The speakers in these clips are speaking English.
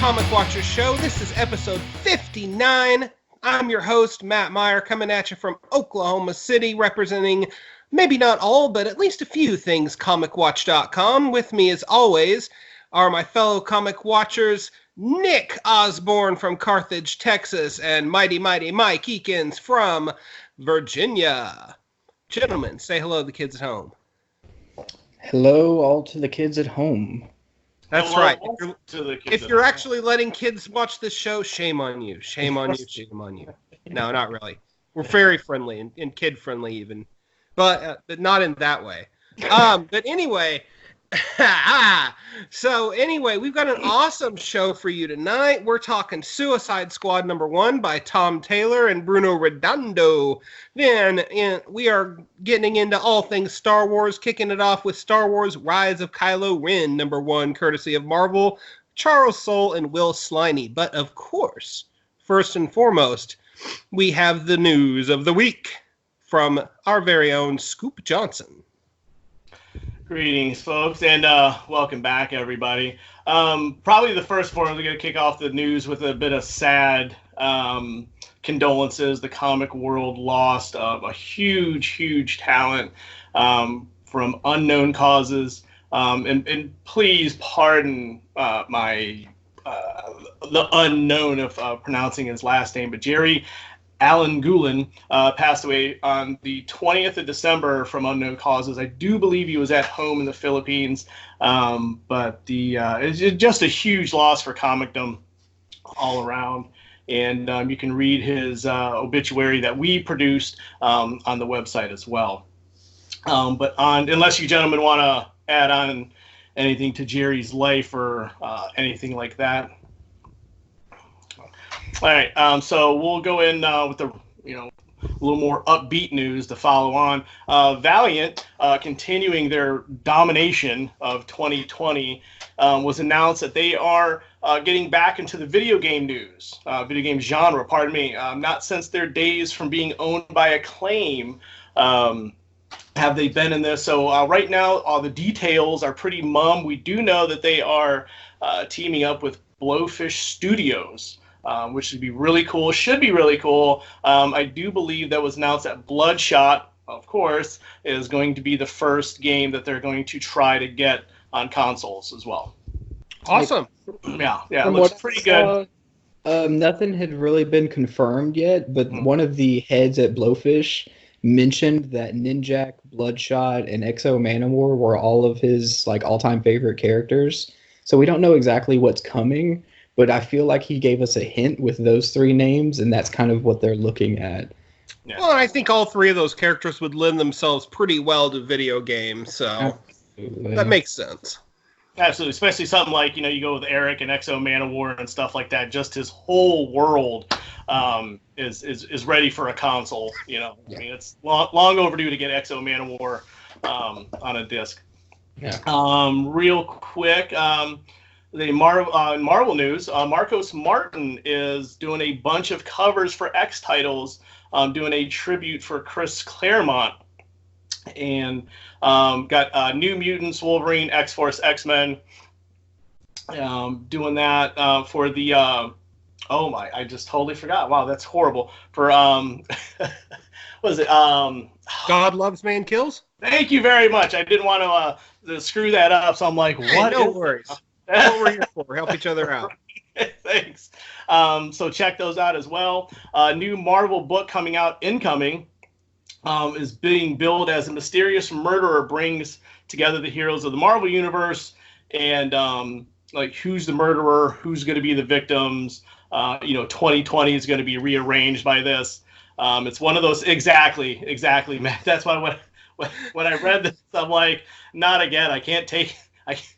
Comic Watchers Show. This is episode 59. I'm your host, Matt Meyer, coming at you from Oklahoma City, representing maybe not all, but at least a few things ComicWatch.com. With me, as always, are my fellow Comic Watchers, Nick Osborne from Carthage, Texas, and Mighty Mike Eakins from Virginia. Gentlemen, say hello to the kids at home. Hello, all to the kids at home. That's right. If you're actually letting kids watch this show, shame on you. Shame on you. Shame on you. No, not really. We're very friendly and kid-friendly even. But not in that way. But anyway, we've got an awesome show for you tonight. We're talking Suicide Squad #1 by Tom Taylor and Bruno Redondo. Then we are getting into all things Star Wars, kicking it off with Star Wars Rise of Kylo Ren #1, courtesy of Marvel, Charles Soule and Will Sliney. But of course, first and foremost, we have the news of the week from our very own Scoop Johnson. Greetings, folks, and welcome back, everybody. Probably the first form, we're going to kick off the news with a bit of sad condolences. The comic world lost a huge talent from unknown causes. And please pardon the unknown of pronouncing his last name, but Jerry Alan Gulen passed away on the 20th of December from unknown causes. I do believe he was at home in the Philippines, but it's just a huge loss for comicdom all around. And you can read his obituary that we produced on the website as well. But unless you gentlemen want to add on anything to Jerry's life or anything like that. All right, so we'll go in with the a little more upbeat news to follow on. Valiant, continuing their domination of 2020, was announced that they are getting back into the video game news, video game genre. Pardon me. Not since their days from being owned by Acclaim have they been in this. So right now, all the details are pretty mum. We do know that they are teaming up with Blowfish Studios. Which should be really cool. I do believe that was announced that Bloodshot, of course, is going to be the first game that they're going to try to get on consoles as well. Awesome. Yeah, it looks pretty good. Nothing had really been confirmed yet, but one of the heads at Blowfish mentioned that Ninjak, Bloodshot, and Exo Manowar were all of his all-time favorite characters. So we don't know exactly what's coming. But I feel like he gave us a hint with those three names, and that's kind of what they're looking at. Yeah. Well, I think all three of those characters would lend themselves pretty well to video games, so Absolutely. That makes sense. Absolutely, especially something like, you go with Eric and Exo Manowar and stuff like that. Just his whole world is ready for a console. Yeah. I mean, it's long overdue to get Exo Manowar on a disc. Yeah. Real quick. Marvel news, Marcos Martin is doing a bunch of covers for X titles, doing a tribute for Chris Claremont, and got New Mutants, Wolverine, X-Force, X-Men, doing that for the, I just totally forgot. Wow, that's horrible. For, what is it? God Loves Man Kills? Thank you very much. I didn't want to screw that up, so I'm like, what? No worries. That's what we're here for. Help each other out. Thanks. So check those out as well. New Marvel book coming out, Incoming, is being billed as a mysterious murderer brings together the heroes of the Marvel Universe and who's the murderer, who's going to be the victims. 2020 is going to be rearranged by this. It's one of those exactly, Matt. That's why when I read this, I'm like, not again. I can't take.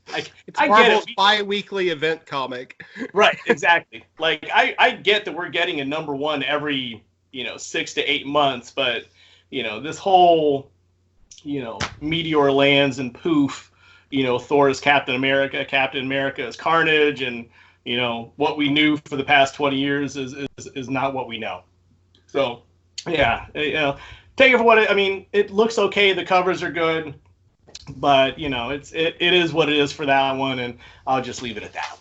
It's Marvel's bi-weekly event comic. Right, exactly. I get that we're getting a #1 every 6 to 8 months, but this whole meteor lands and poof, Thor is Captain America is Carnage, and what we knew for the past 20 years is not what we know. So yeah, take it for what it looks okay. The covers are good. But it is what it is for that one, and I'll just leave it at that.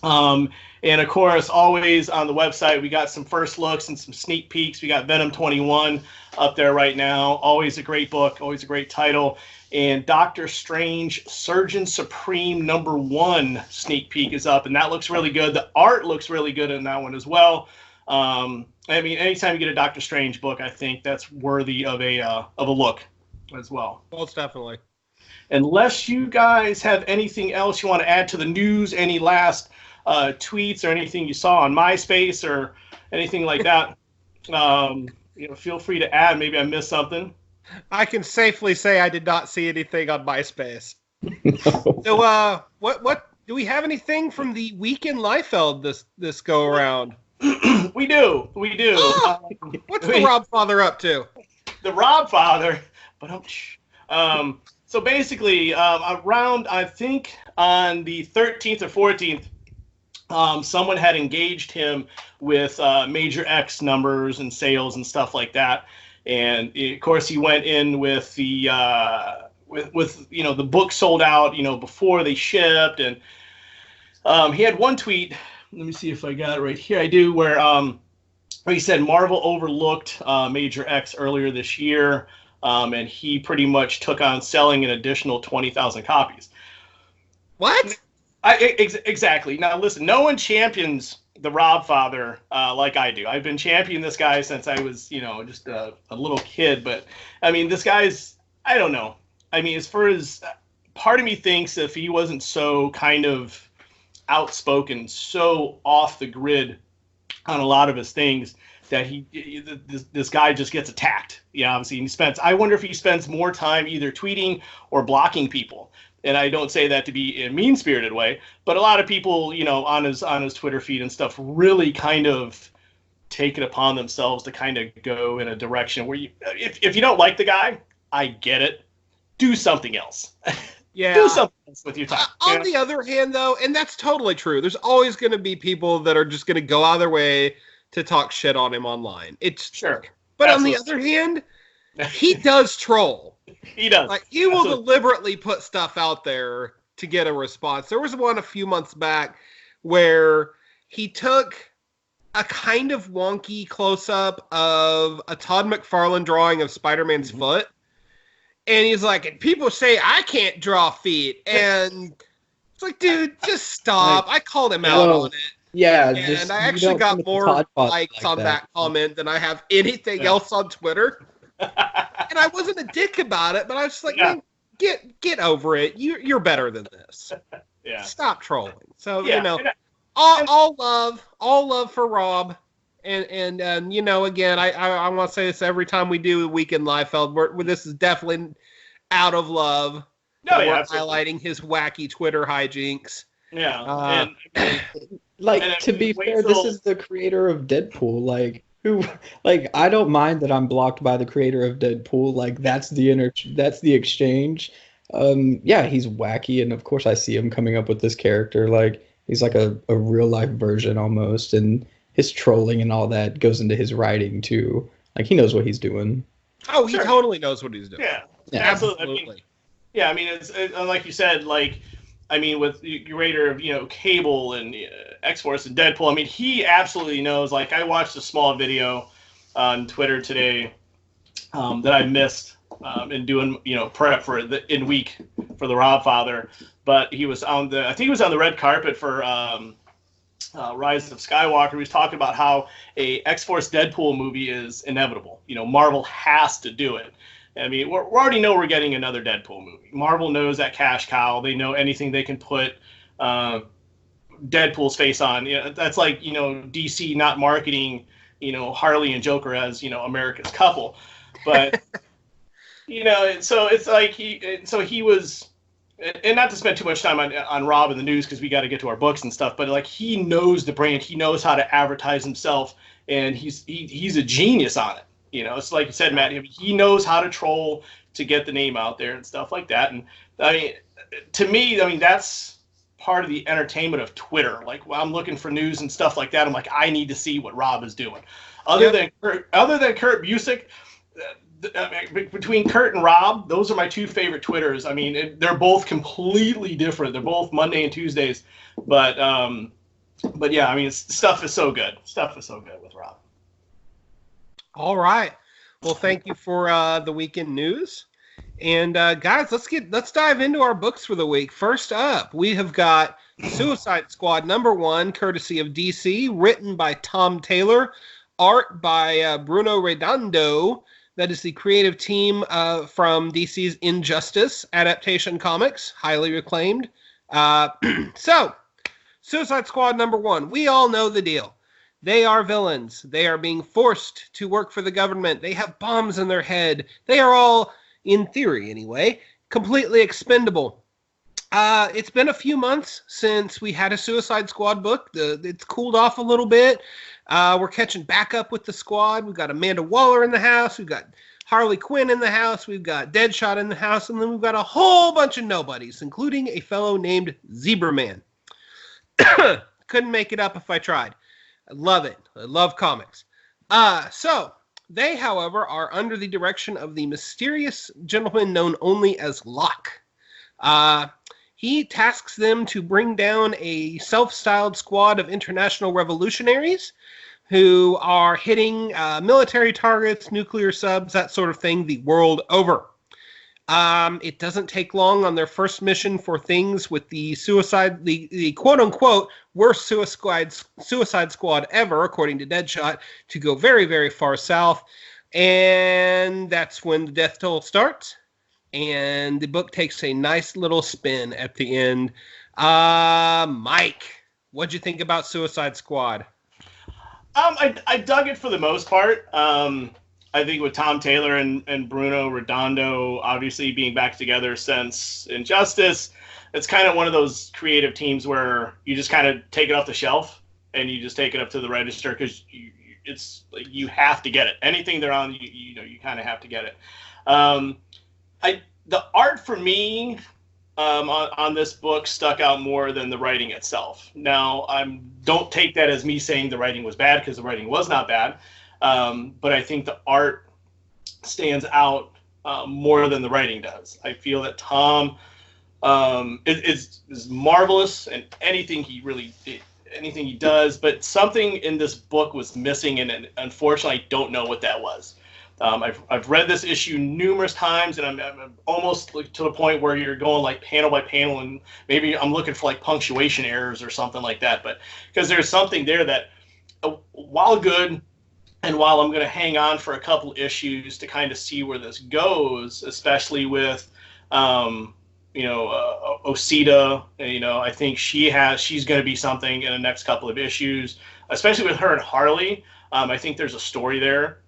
And of course, always on the website, we got some first looks and some sneak peeks. We got Venom 21 up there right now. Always a great book, always a great title. And Doctor Strange Surgeon Supreme #1 sneak peek is up, and that looks really good. The art looks really good in that one as well. I mean, anytime you get a Doctor Strange book, I think that's worthy of a look as well. Most definitely. Unless you guys have anything else you want to add to the news, any last tweets or anything you saw on MySpace or anything like that, feel free to add. Maybe I missed something. I can safely say I did not see anything on MySpace. No. So, what do we have anything from the week in Liefeld this go around? We do. What's the Rob Father up to? The Rob Father, but so basically, around I think on the 13th or 14th, someone had engaged him with Major X numbers and sales and stuff like that. And of course, he went in with the the book sold out, before they shipped. And he had one tweet. Let me see if I got it right here. I do, where he said Marvel overlooked Major X earlier this year, and he pretty much took on selling an additional 20,000 copies. What? Exactly. Now, listen, no one champions the Rob Father like I do. I've been championing this guy since I was, just a little kid. But, I mean, this guy's, I don't know. I mean, as far as part of me thinks if he wasn't so kind of outspoken, so off the grid on a lot of his things, that this guy just gets attacked. Yeah, obviously, I wonder if he spends more time either tweeting or blocking people. And I don't say that to be in a mean-spirited way, but a lot of people, on his Twitter feed and stuff, really kind of take it upon themselves to kind of go in a direction where if you don't like the guy, I get it. Do something else. Yeah. Do something else with your time. On the other hand, though, and that's totally true, there's always going to be people that are just going to go out of their way to talk shit on him online. It's sure. But Absolutely. on the other hand, he does troll. He does. Like, he will deliberately put stuff out there to get a response. There was one a few months back where he took a kind of wonky close-up of a Todd McFarlane drawing of Spider-Man's foot. And he's like, and people say I can't draw feet. And it's like, dude, just stop. I called him out on it. Yeah. And I actually got more likes on that comment than I have anything else on Twitter. And I wasn't a dick about it, but I was just like, man, get over it. You're better than this. Yeah. Stop trolling. So, all love for Rob. And again, I want to say this every time we do Weekend Liefeld. This is definitely out of love. No, we're absolutely. highlighting his wacky Twitter hijinks. Yeah. To be fair, this is the creator of Deadpool. I don't mind that I'm blocked by the creator of Deadpool. Like, that's the exchange. He's wacky, and of course I see him coming up with this character. Like, he's like a real life version almost, and his trolling and all that goes into his writing too. Like, he knows what he's doing. Oh, he totally knows what he's doing. Yeah, absolutely. It's like you said, with the creator of, Cable and X-Force and Deadpool, I mean, he absolutely knows. Like, I watched a small video on Twitter today that I missed in doing, prep for in week for the Rob Father. But he was on the red carpet for Rise of Skywalker. He was talking about how a X-Force Deadpool movie is inevitable. Marvel has to do it. I mean, we already know we're getting another Deadpool movie. Marvel knows that cash cow. They know anything they can put Deadpool's face on. That's like, DC not marketing, Harley and Joker as, America's couple. But, so it's like he was, and not to spend too much time on Rob and the news because we got to get to our books and stuff, but like, he knows the brand. He knows how to advertise himself, and he's a genius on it. It's like you said, Matt, he knows how to troll to get the name out there and stuff like that. And I mean, to me, that's part of the entertainment of Twitter. Like, when I'm looking for news and stuff like that, I'm like, I need to see what Rob is doing. Other than Kurt Busiek, between Kurt and Rob, those are my two favorite Twitters. I mean, they're both completely different. They're both Monday and Tuesdays, but But yeah, I mean, stuff is so good. Stuff is so good with Rob. All right. Well, thank you for the weekend news. And guys, let's dive into our books for the week. First up, we have got Suicide Squad #1, courtesy of DC, written by Tom Taylor, art by Bruno Redondo. That is the creative team from DC's Injustice adaptation comics, highly acclaimed. So, Suicide Squad #1. We all know the deal. They are villains. They are being forced to work for the government. They have bombs in their head. They are all, in theory anyway, completely expendable. It's been a few months since we had a Suicide Squad book. It's cooled off a little bit. We're catching back up with the squad. We've got Amanda Waller in the house. We've got Harley Quinn in the house. We've got Deadshot in the house. And then we've got a whole bunch of nobodies, including a fellow named Zebra Man. Couldn't make it up if I tried. I love it. I love comics. So they, however, are under the direction of the mysterious gentleman known only as Locke. He tasks them to bring down a self-styled squad of international revolutionaries who are hitting military targets, nuclear subs, that sort of thing, the world over. It doesn't take long on their first mission for things with the quote-unquote worst suicide squad ever, according to Deadshot, to go very, very far south. And that's when the death toll starts. And the book takes a nice little spin at the end. Mike, what'd you think about Suicide Squad? I dug it for the most part. I think with Tom Taylor and Bruno Redondo obviously being back together since Injustice, it's kind of one of those creative teams where you just kind of take it off the shelf and you just take it up to the register because it's like you have to get it. Anything they're on, you kind of have to get it. The art for me on this book stuck out more than the writing itself. Now, don't take that as me saying the writing was bad, because the writing was not bad. But I think the art stands out more than the writing does. I feel that Tom is marvelous in anything he does, but something in this book was missing, and unfortunately, I don't know what that was. I've read this issue numerous times, and I'm almost to the point where you're going like panel by panel, and maybe I'm looking for like punctuation errors or something like that. But because there's something there that, while good, and while I'm going to hang on for a couple issues to kind of see where this goes, especially with, Osita, I think she's going to be something in the next couple of issues, especially with her and Harley. I think there's a story there.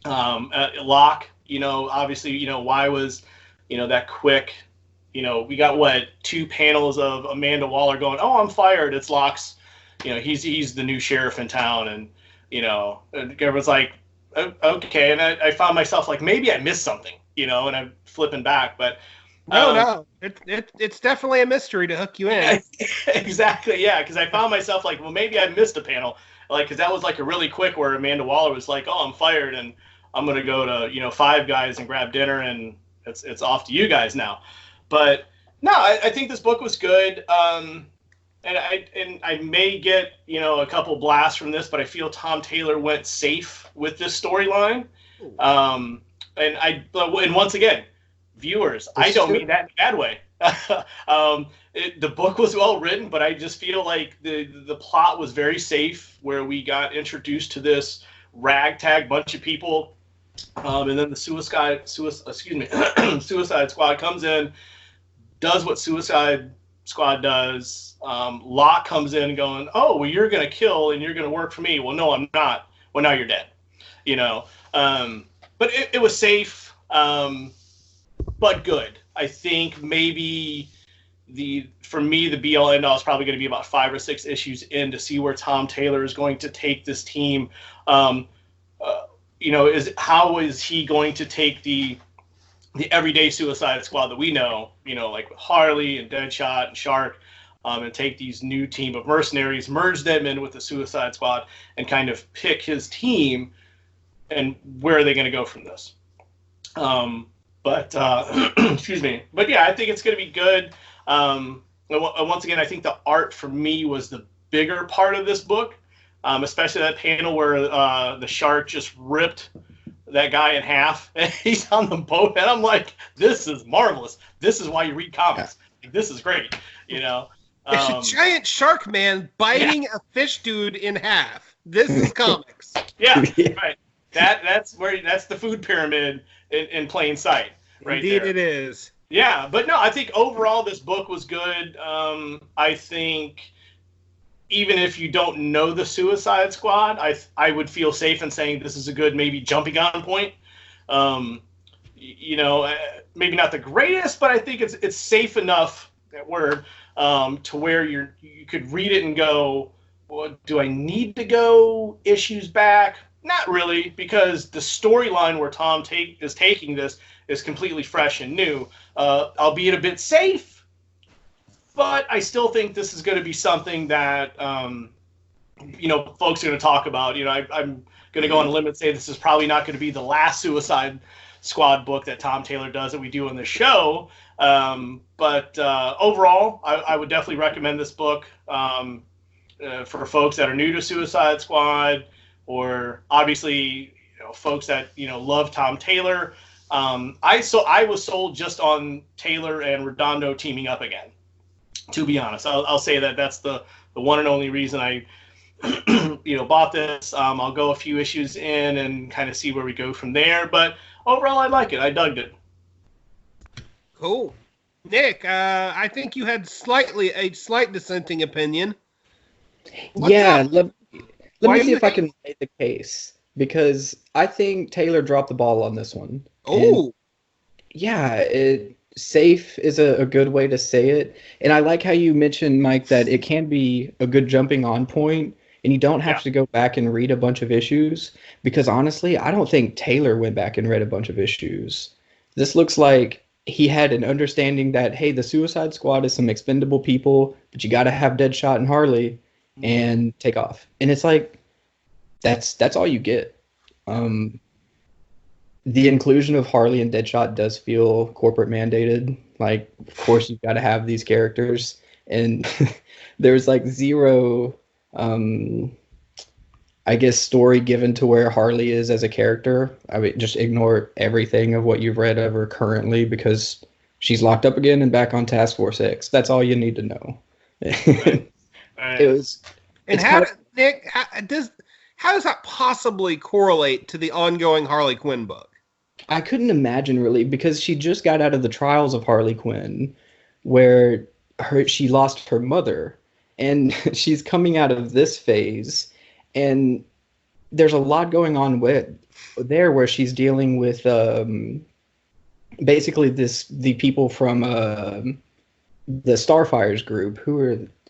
Locke, obviously, why was, that quick, we got 2 panels of Amanda Waller going, oh, I'm fired. It's Locke's, he's the new sheriff in town. And, and everyone's like, okay. And I found myself like, maybe I missed something, and I'm flipping back, but no, it's definitely a mystery to hook you in. Exactly. Yeah. Cause I found myself like, well, maybe I missed a panel. Like, because that was like a really quick where Amanda Waller was like, oh, I'm fired and I'm going to go to, Five Guys and grab dinner and it's off to you guys now. But no, I think this book was good. And I may get, a couple blasts from this, but I feel Tom Taylor went safe with this storyline. And once again, viewers, I don't mean that in a bad way. The book was well written, but I just feel like the plot was very safe, where we got introduced to this ragtag bunch of people, and then the Suicide Squad comes in, does what Suicide Squad does. Locke comes in going, oh, well, you're gonna kill and you're gonna work for me. Well, no, I'm not. Well, now you're dead. But it was safe, but good. I think maybe for me, the be-all, end-all is probably going to be about 5 or 6 issues in to see where Tom Taylor is going to take this team. How is he going to take the everyday Suicide Squad that we know, like with Harley and Deadshot and Shark, and take these new team of mercenaries, merge them in with the Suicide Squad, and kind of pick his team, and where are they going to go from this? But excuse me. But yeah, I think it's going to be good. Once again, I think the art for me was the bigger part of this book, especially that panel where the shark just ripped that guy in half and he's on the boat, and I'm like, this is marvelous. This is why you read comics. This is great, you know. It's a giant shark man biting a fish dude in half. This is comics. Yeah, right. That's the food pyramid in plain sight. Right. Indeed, there. it is. Yeah, but no, I think overall this book was good. I think even if you don't know the Suicide Squad, I would feel safe in saying this is a good maybe jumping on point. You know, maybe not the greatest, but I think it's safe enough, that word, to where you could read it and go, well, do I need to go issues back? Not really, because the storyline where Tom is taking this is completely fresh and new, albeit a bit safe. But I still think this is going to be something that, you know, folks are going to talk about. You know, I'm going to go on a limb and say this is probably not going to be the last Suicide Squad book that Tom Taylor does that we do on the show. But overall, I would definitely recommend this book for folks that are new to Suicide Squad, or obviously, you know, folks that, you know, love Tom Taylor. I was sold just on Taylor and Redondo teaming up again. To be honest, I'll say that's the one and only reason I, you know, bought this. I'll go a few issues in and kind of see where we go from there. But overall, I like it. I dug it. Cool. Nick, I think you had a slight dissenting opinion. Let me see if I can make the case, because I think Taylor dropped the ball on this one. Oh. Safe is a good way to say it. And I like how you mentioned, Mike, that it can be a good jumping on point, and you don't have to go back and read a bunch of issues, because honestly, I don't think Taylor went back and read a bunch of issues. This looks like he had an understanding that, hey, the Suicide Squad is some expendable people, but you got to have Deadshot and Harley and take off. And it's like, that's all you get. The inclusion of Harley and Deadshot does feel corporate mandated. Like, of course, you've got to have these characters. And there's like zero, I guess, story given to where Harley is as a character. I mean, just ignore everything of what you've read of her currently, because she's locked up again and back on Task Force X. That's all you need to know. Right. It was. And Nick, how does that possibly correlate to the ongoing Harley Quinn book? I couldn't imagine, really, because she just got out of the trials of Harley Quinn, where she lost her mother, and she's coming out of this phase, and there's a lot going on where she's dealing with basically the people from the Starfires group, who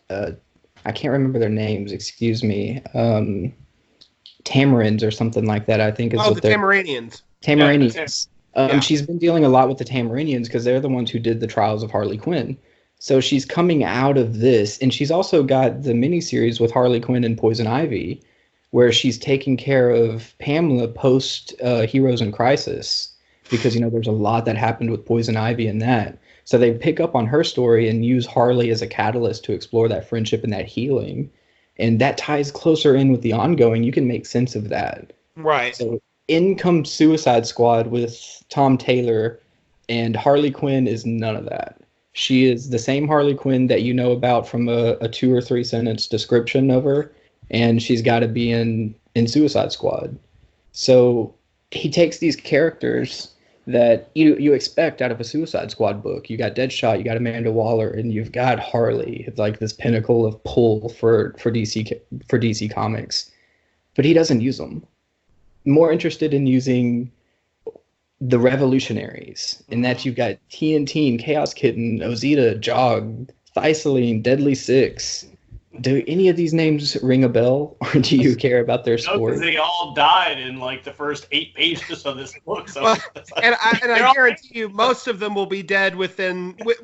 are I can't remember their names, excuse me, Tamarins or something like that, I think is what they're... Tamaranians. Tamaranians. She's been dealing a lot with the Tamaranians because they're the ones who did the trials of Harley Quinn. So she's coming out of this, and she's also got the miniseries with Harley Quinn and Poison Ivy, where she's taking care of Pamela post Heroes in Crisis, because, you know, there's a lot that happened with Poison Ivy in that. So they pick up on her story and use Harley as a catalyst to explore that friendship and that healing. And that ties closer in with the ongoing. You can make sense of that. Right. So in comes Suicide Squad with Tom Taylor, and Harley Quinn is none of that. She is the same Harley Quinn that you know about from a 2 or 3 sentence description of her, and she's got to be in Suicide Squad. So he takes these characters that you expect out of a Suicide Squad book. You got Deadshot, you got Amanda Waller, and you've got Harley. It's like this pinnacle of pull for DC Comics. But he doesn't use them. More interested in using the revolutionaries, in that you've got TNT, Chaos Kitten, Ozita, Jog, Thessaline, Deadly Six. Do any of these names ring a bell, or do you care about their story? Because they all died in like the first 8 pages of this book. So, and I guarantee you, most of them will be dead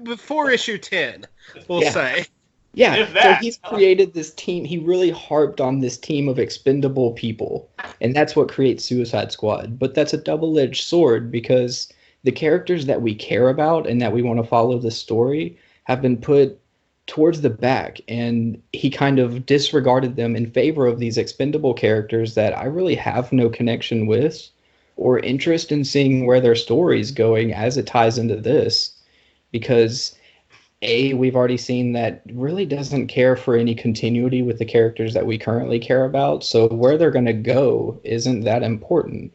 before issue 10. We'll say. Yeah, so he's created this team. He really harped on this team of expendable people, and that's what creates Suicide Squad. But that's a double-edged sword, because the characters that we care about and that we want to follow the story have been put towards the back, and he kind of disregarded them in favor of these expendable characters that I really have no connection with or interest in seeing where their story's going as it ties into this, because we've already seen that really doesn't care for any continuity with the characters that we currently care about, so where they're going to go isn't that important.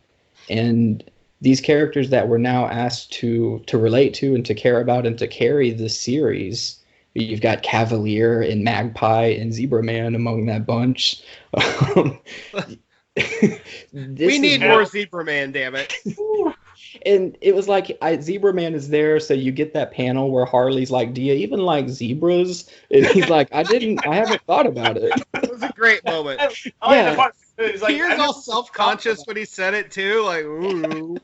And these characters that we're now asked to relate to and to care about and to carry this series, you've got Cavalier and Magpie and Zebra Man among that bunch. We need more Zebra Man, damn it. And it was like Zebra Man is there, so you get that panel where Harley's like, "Do you even like zebras?" And he's like, I haven't thought about it." It was a great moment. Yeah. Like, he was all self-conscious when he said it too, like, ooh.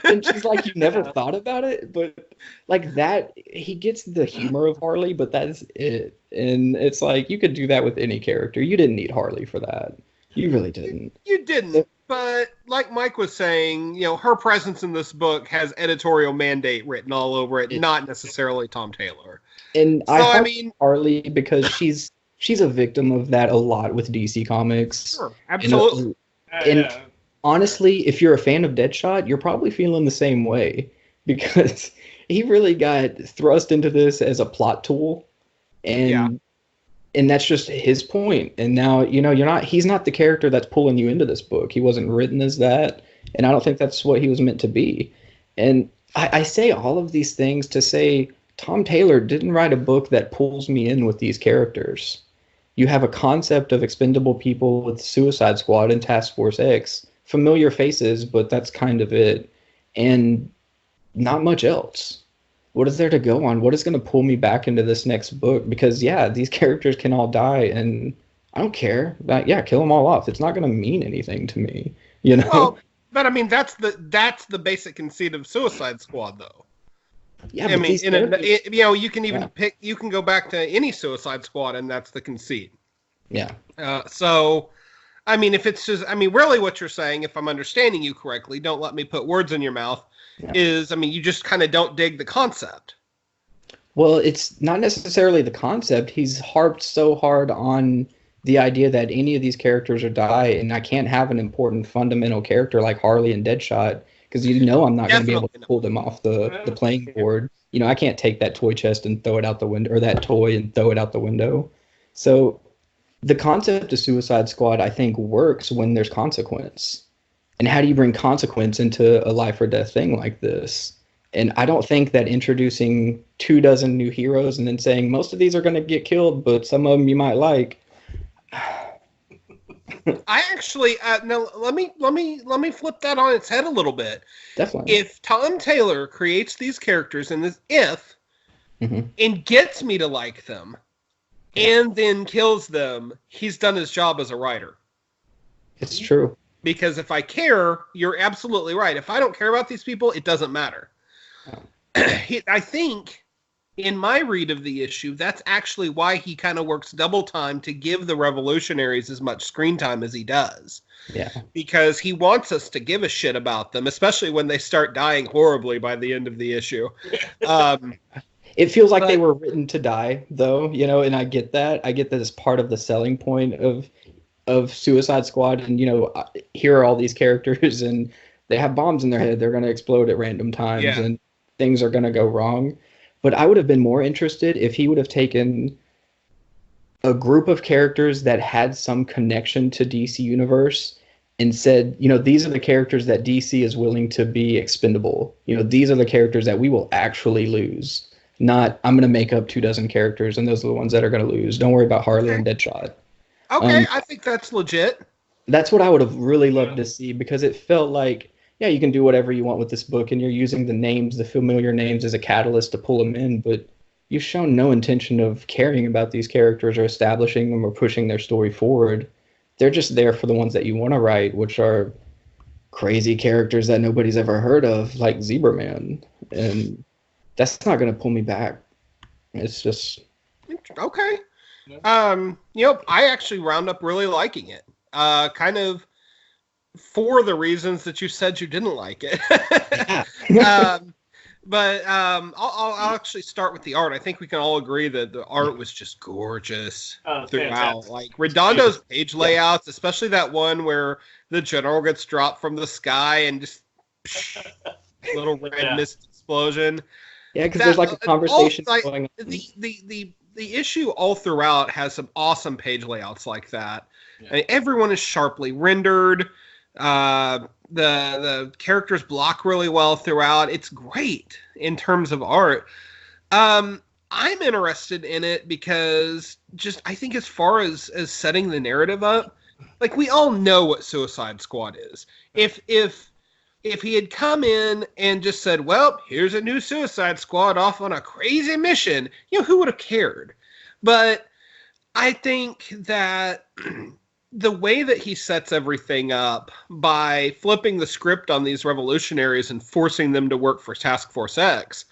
And she's like, "You never thought about it?" But like that, he gets the humor of Harley, but that's it. And it's like, you could do that with any character. You didn't need Harley for that. You really didn't. You didn't. But like Mike was saying, her presence in this book has editorial mandate written all over it, not necessarily Tom Taylor. And so, I mean, Harley, because she's a victim of that a lot with DC Comics. Sure, absolutely. And honestly, if you're a fan of Deadshot, you're probably feeling the same way, because he really got thrust into this as a plot tool, and that's just his point. And now, he's not the character that's pulling you into this book. He wasn't written as that, and I don't think that's what he was meant to be. And I say all of these things to say Tom Taylor didn't write a book that pulls me in with these characters. You have a concept of expendable people with Suicide Squad and Task Force X, familiar faces, but that's kind of it, and not much else. What is there to go on? What is going to pull me back into this next book? Because these characters can all die, and I don't care. Kill them all off. It's not going to mean anything to me, Well, but I mean, that's the basic conceit of Suicide Squad, though. Yeah, I mean, you can even pick. You can go back to any Suicide Squad, and that's the conceit. Yeah. So, I mean, if it's just, really, what you're saying, if I'm understanding you correctly, don't let me put words in your mouth. Is, you just kind of don't dig the concept. Well, it's not necessarily the concept. He's harped so hard on the idea that any of these characters are die, and I can't have an important fundamental character like Harley and Deadshot, because I'm not going to be able to pull them off the playing board. I can't take that toy chest and throw it out the window, or that toy and throw it out the window. So the concept of Suicide Squad, I think, works when there's consequence. And how do you bring consequence into a life or death thing like this? And I don't think that introducing 24 new heroes and then saying most of these are going to get killed, but some of them you might like. I actually now let me flip that on its head a little bit. Definitely. If Tom Taylor creates these characters in this and gets me to like them, and then kills them, he's done his job as a writer. It's true. Because if I care, you're absolutely right. If I don't care about these people, it doesn't matter. Oh. I think, in my read of the issue, that's actually why he kind of works double time to give the Revolutionaries as much screen time as he does. Yeah. Because he wants us to give a shit about them, especially when they start dying horribly by the end of the issue. It feels like they were written to die, though, and I get that. I get that as part of the selling point of Suicide Squad, and here are all these characters, and they have bombs in their head. They're going to explode at random times, and things are going to go wrong. But I would have been more interested if he would have taken a group of characters that had some connection to DC Universe and said, these are the characters that DC is willing to be expendable. These are the characters that we will actually lose. Not, I'm going to make up 24 characters, and those are the ones that are going to lose. Don't worry about Harley and Deadshot. Okay, I think that's legit. That's what I would have really loved to see, because it felt like, you can do whatever you want with this book, and you're using the familiar names as a catalyst to pull them in, but you've shown no intention of caring about these characters or establishing them or pushing their story forward. They're just there for the ones that you want to write, which are crazy characters that nobody's ever heard of, like Zebra Man. And that's not going to pull me back. It's just... Okay. I actually wound up really liking it. Kind of for the reasons that you said you didn't like it. But I'll actually start with the art. I think we can all agree that the art was just gorgeous throughout. Fantastic. Like Redondo's page layouts, especially that one where the general gets dropped from the sky and just little red mist explosion. Yeah, because there's like a conversation going on. The issue all throughout has some awesome page layouts like that. Yeah. I mean, everyone is sharply rendered. The characters block really well throughout. It's great in terms of art. I'm interested in it because just I think as far as setting the narrative up, like we all know what Suicide Squad is. If he had come in and just said, well, here's a new Suicide Squad off on a crazy mission, who would have cared? But I think that the way that he sets everything up by flipping the script on these revolutionaries and forcing them to work for Task Force X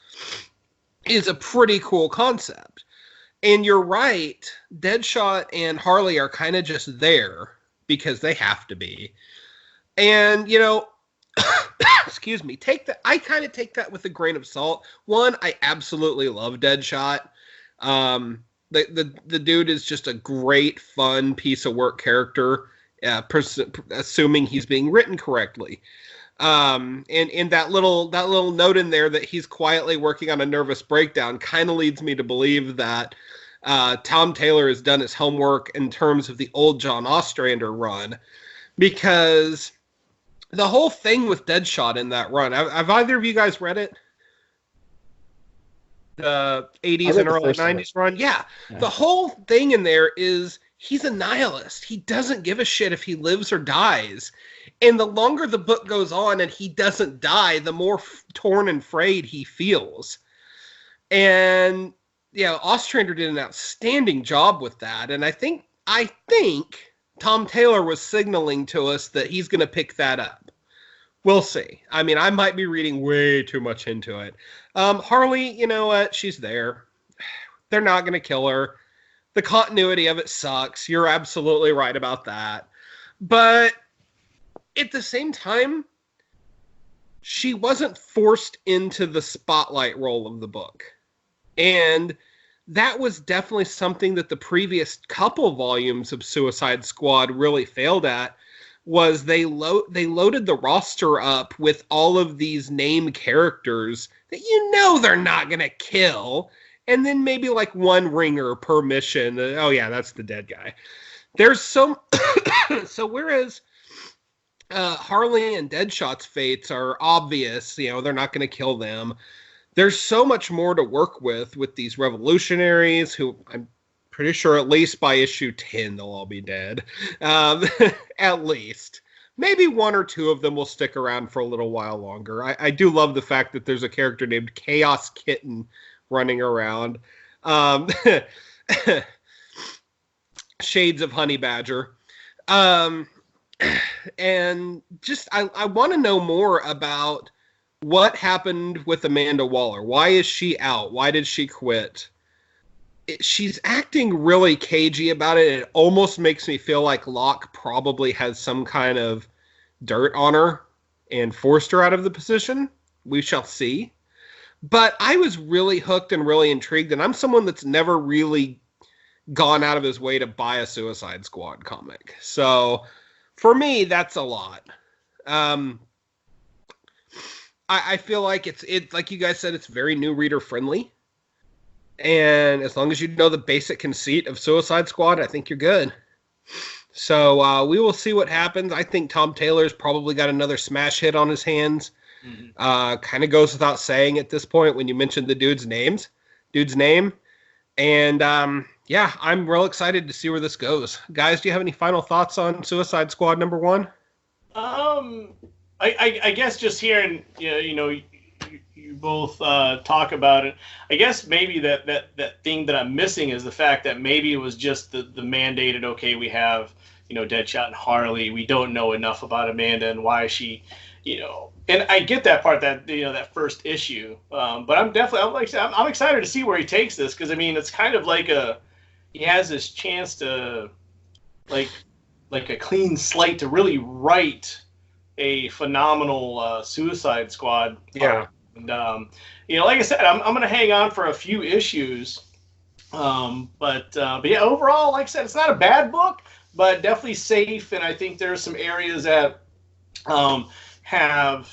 is a pretty cool concept. And you're right, Deadshot and Harley are kind of just there because they have to be. And, excuse me, I kind of take that with a grain of salt. One, I absolutely love Deadshot. The dude is just a great, fun piece of work character, assuming he's being written correctly. And that little note in there that he's quietly working on a nervous breakdown kind of leads me to believe that Tom Taylor has done his homework in terms of the old John Ostrander run, because the whole thing with Deadshot in that run, have either of you guys read it? The 80s and early 90s run? Yeah. The whole thing in there is he's a nihilist. He doesn't give a shit if he lives or dies. And the longer the book goes on and he doesn't die, the more torn and frayed he feels. And, Ostrander did an outstanding job with that. And I think Tom Taylor was signaling to us that he's going to pick that up. We'll see. I mean, I might be reading way too much into it. Harley, you know what? She's there. They're not going to kill her. The continuity of it sucks. You're absolutely right about that. But at the same time, she wasn't forced into the spotlight role of the book. And that was definitely something that the previous couple volumes of Suicide Squad really failed at, was they loaded the roster up with all of these named characters that they're not going to kill, and then maybe like one ringer per mission. Oh yeah, that's the dead guy. There's some so whereas Harley and Deadshot's fates are obvious, they're not going to kill them. There's so much more to work with these revolutionaries who I'm pretty sure at least by issue 10 they'll all be dead. At least. Maybe one or two of them will stick around for a little while longer. I do love the fact that there's a character named Chaos Kitten running around. Shades of Honey Badger. And just, I want to know more about what happened with Amanda Waller. Why is she out? Why did she quit? She's acting really cagey about it. It almost makes me feel like Locke probably has some kind of dirt on her and forced her out of the position. We shall see. But I was really hooked and really intrigued, and I'm someone that's never really gone out of his way to buy a Suicide Squad comic. So for me, that's a lot. I feel like it's like you guys said, it's very new reader friendly. And as long as you know the basic conceit of Suicide Squad, I think you're good. So we will see what happens. I think Tom Taylor's probably got another smash hit on his hands. Mm-hmm. Kind of goes without saying at this point when you mentioned the dude's name. And yeah, I'm real excited to see where this goes. Guys, do you have any final thoughts on Suicide Squad #1? I guess just hearing, you both talk about it. I guess maybe that thing that I'm missing is the fact that maybe it was just the mandated, okay, we have, Deadshot and Harley. We don't know enough about Amanda and why she, and I get that part, that, that first issue. But I'm excited to see where he takes this, because, I mean, it's kind of like he has this chance to, like a clean slate to really write a phenomenal Suicide Squad. Yeah. And like I said, I'm going to hang on for a few issues. But yeah, overall, like I said, it's not a bad book, but definitely safe. And I think there's some areas that have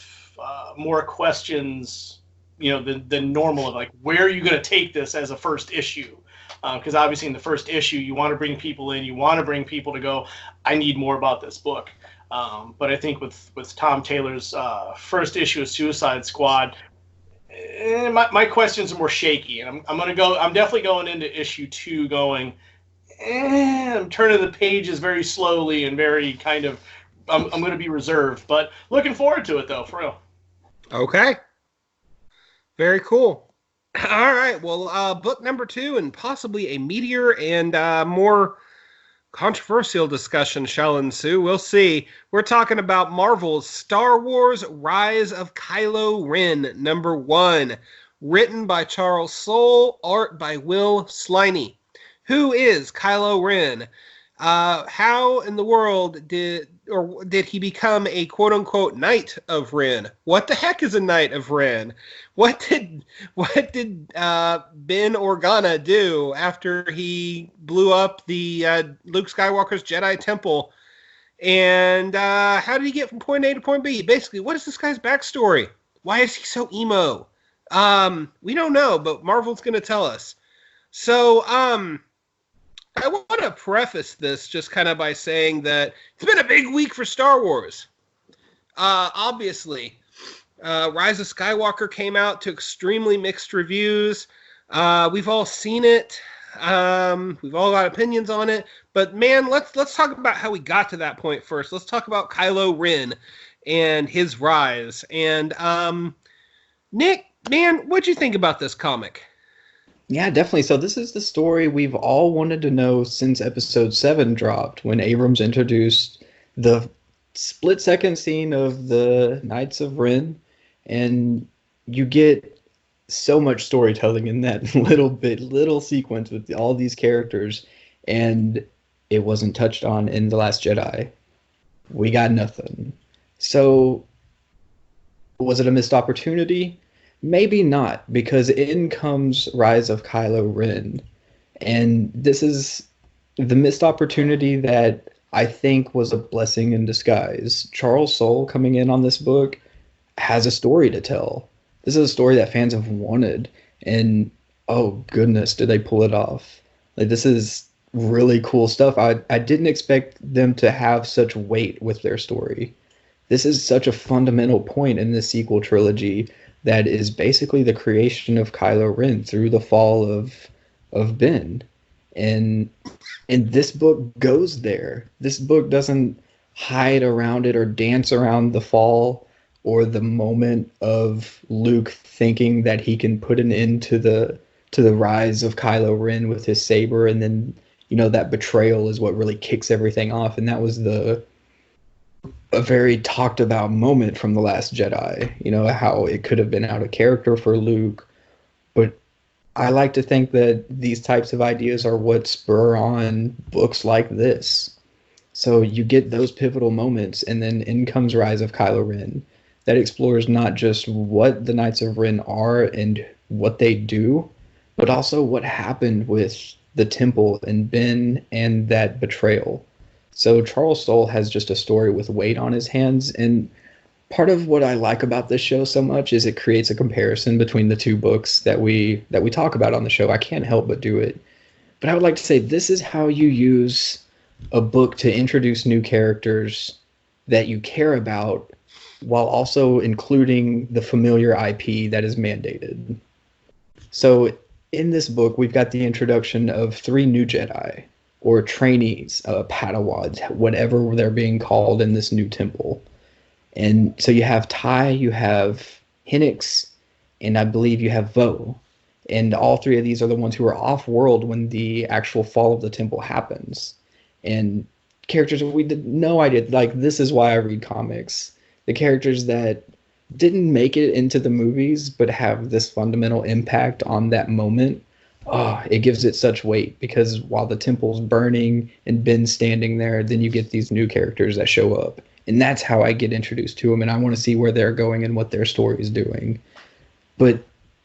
more questions, than normal. Of like, where are you going to take this as a first issue? Because obviously, in the first issue, you want to bring people in, you want to bring people to go, I need more about this book. But I think with Tom Taylor's first issue of Suicide Squad, my questions are more shaky, and I'm definitely going into issue 2 going, I'm turning the pages very slowly and very kind of, I'm going to be reserved, but looking forward to it though, for real. Okay. Very cool. All right. Well, book number 2 and possibly a meatier and more controversial discussion shall ensue. We'll see. We're talking about Marvel's Star Wars Rise of Kylo Ren, number 1. Written by Charles Soule, art by Will Sliney. Who is Kylo Ren? How in the world did he become a quote-unquote Knight of Ren? What the heck is a Knight of Ren? What did Ben Organa do after he blew up the Luke Skywalker's Jedi Temple? And how did he get from point A to point B? Basically, what is this guy's backstory? Why is he so emo? We don't know, but Marvel's going to tell us. So, I want to preface this just kind of by saying that it's been a big week for Star Wars. Obviously, Rise of Skywalker came out to extremely mixed reviews. We've all seen it. We've all got opinions on it. But man, let's talk about how we got to that point first. Let's talk about Kylo Ren and his rise. And Nick, man, what'd you think about this comic? Yeah, definitely. So this is the story we've all wanted to know since episode 7 dropped, when Abrams introduced the split-second scene of the Knights of Ren, and you get so much storytelling in that little sequence with all these characters, and it wasn't touched on in The Last Jedi. We got nothing. So, was it a missed opportunity? Maybe not, because in comes Rise of Kylo Ren, and this is the missed opportunity that I think was a blessing in disguise. Charles Soule coming in on this book has a story to tell. This is a story that fans have wanted, and oh goodness, did they pull it off. Like, this is really cool stuff. I didn't expect them to have such weight with their story. This is such a fundamental point in this sequel trilogy that is basically the creation of Kylo Ren through the fall of Ben. And this book goes there. This book doesn't hide around it or dance around the fall or the moment of Luke thinking that he can put an end to the rise of Kylo Ren with his saber, and then that betrayal is what really kicks everything off. And that was a very talked about moment from The Last Jedi, how it could have been out of character for Luke. But I like to think that these types of ideas are what spur on books like this. So you get those pivotal moments, and then in comes Rise of Kylo Ren, that explores not just what the Knights of Ren are and what they do, but also what happened with the temple and Ben and that betrayal. So Charles Soule has just a story with weight on his hands, and part of what I like about this show so much is it creates a comparison between the two books that we talk about on the show. I can't help but do it. But I would like to say this is how you use a book to introduce new characters that you care about while also including the familiar IP that is mandated. So in this book, we've got the introduction of 3 new Jedi, or trainees, Padawans, whatever they're being called in this new temple. And so you have Ty, you have Hennix, and I believe you have Vo. And all 3 of these are the ones who are off-world when the actual fall of the temple happens. And characters we did no idea, like, this is why I read comics. The characters that didn't make it into the movies but have this fundamental impact on that moment, it gives it such weight, because while the temple's burning and Ben's standing there, then you get these new characters that show up. And that's how I get introduced to them, and I want to see where they're going and what their story is doing. But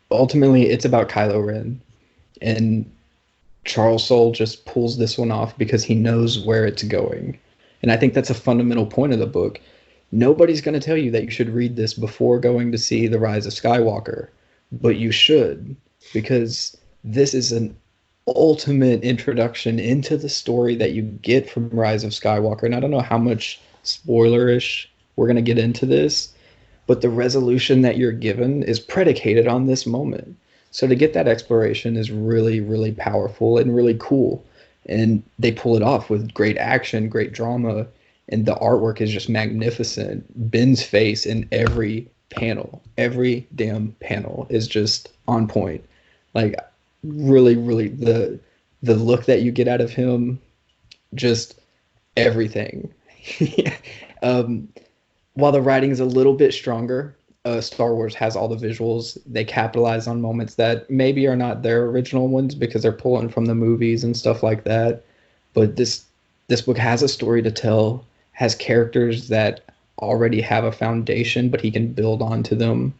ultimately, it's about Kylo Ren, and Charles Soule just pulls this one off because he knows where it's going. And I think that's a fundamental point of the book. Nobody's going to tell you that you should read this before going to see The Rise of Skywalker, but you should, because this is an ultimate introduction into the story that you get from Rise of Skywalker. And I don't know how much spoilerish we're going to get into this, but the resolution that you're given is predicated on this moment. So to get that exploration is really, really powerful and really cool. And they pull it off with great action, great drama, and the artwork is just magnificent. Ben's face in every panel, every damn panel is just on point. Like really, really the look that you get out of him, just everything. While the writing is a little bit stronger, Star Wars has all the visuals. They capitalize on moments that maybe are not their original ones because they're pulling from the movies and stuff like that. But this book has a story to tell, has characters that already have a foundation, but he can build onto them.